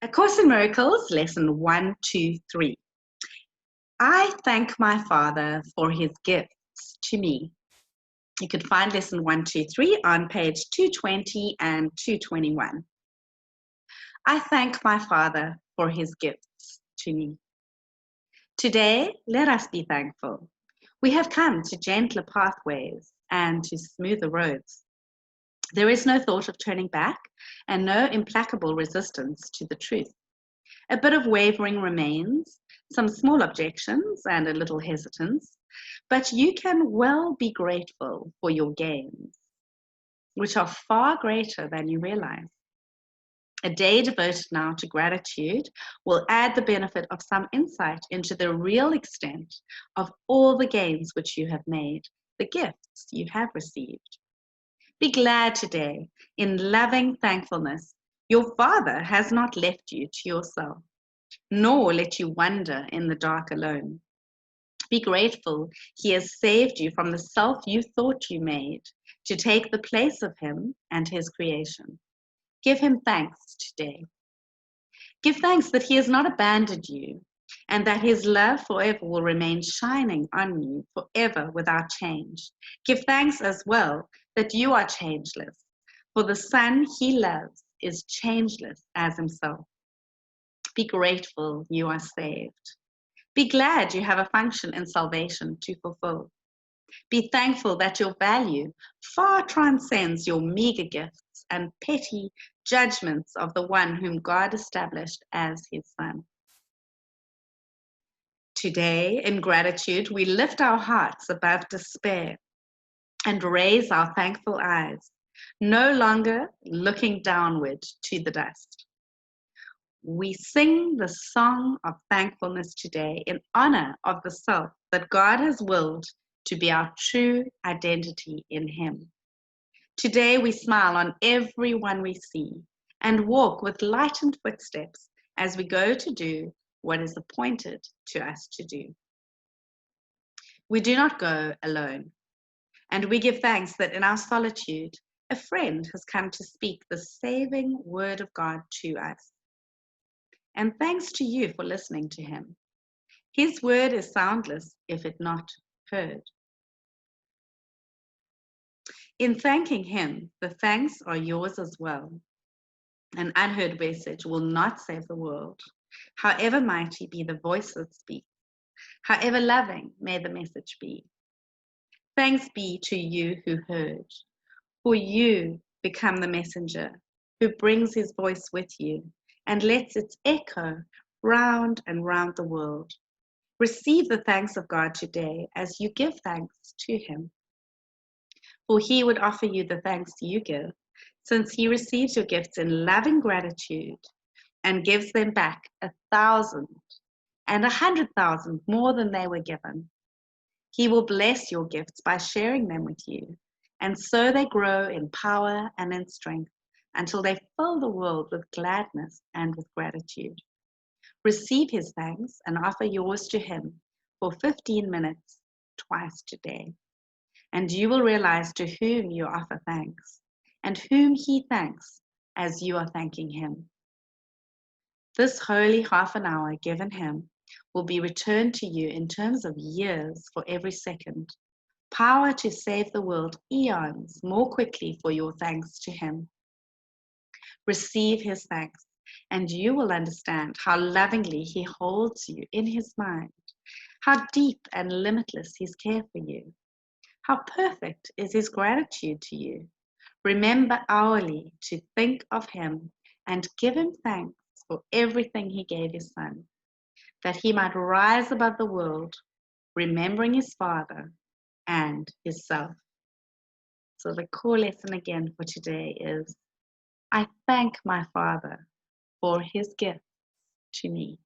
A Course in Miracles, lesson 123. I thank my Father for his gifts to me. You can find lesson 123 on page 220 and 221. I thank my Father for his gifts to me. Today, let us be thankful. We have come to gentler pathways and to smoother roads. There is no thought of turning back and no implacable resistance to the truth. A bit of wavering remains, some small objections and a little hesitance, but you can well be grateful for your gains, which are far greater than you realize. A day devoted now to gratitude will add the benefit of some insight into the real extent of all the gains which you have made, the gifts you have received. Be glad today, in loving thankfulness. Your Father has not left you to yourself, nor let you wander in the dark alone. Be grateful he has saved you from the self you thought you made to take the place of him and his creation. Give him thanks today. Give thanks that he has not abandoned you and that his love forever will remain shining on you forever without change. Give thanks as well that you are changeless, for the Son he loves is changeless as himself. Be grateful you are saved. Be glad you have a function in salvation to fulfill. Be thankful that your value far transcends your meager gifts and petty judgments of the one whom God established as his Son. Today, in gratitude, we lift our hearts above despair and raise our thankful eyes, no longer looking downward to the dust. We sing the song of thankfulness today in honor of the self that God has willed to be our true identity in him. Today we smile on everyone we see and walk with lightened footsteps as we go to do what is appointed to us to do. We do not go alone, and we give thanks that in our solitude, a friend has come to speak the saving word of God to us. And thanks to you for listening to him. His word is soundless if it not heard. In thanking him, the thanks are yours as well. An unheard message will not save the world, however mighty be the voice that speaks, however loving may the message be. Thanks be to you who heard, for you become the messenger who brings his voice with you and lets its echo round and round the world. Receive the thanks of God today as you give thanks to him. For he would offer you the thanks you give, since he receives your gifts in loving gratitude and gives them back 1,000 and 100,000 more than they were given. He will bless your gifts by sharing them with you, and so they grow in power and in strength until they fill the world with gladness and with gratitude. Receive his thanks and offer yours to him for 15 minutes twice today. And you will realize to whom you offer thanks and whom he thanks as you are thanking him. This holy half an hour given him will be returned to you in terms of years for every second. Power to save the world eons more quickly for your thanks to him. Receive his thanks, and you will understand how lovingly he holds you in his mind, how deep and limitless his care for you. How perfect is his gratitude to you. Remember hourly to think of him and give him thanks for everything he gave his Son, that he might rise above the world, remembering his Father and his self. So the core lesson again for today is, I thank my Father for his gift to me.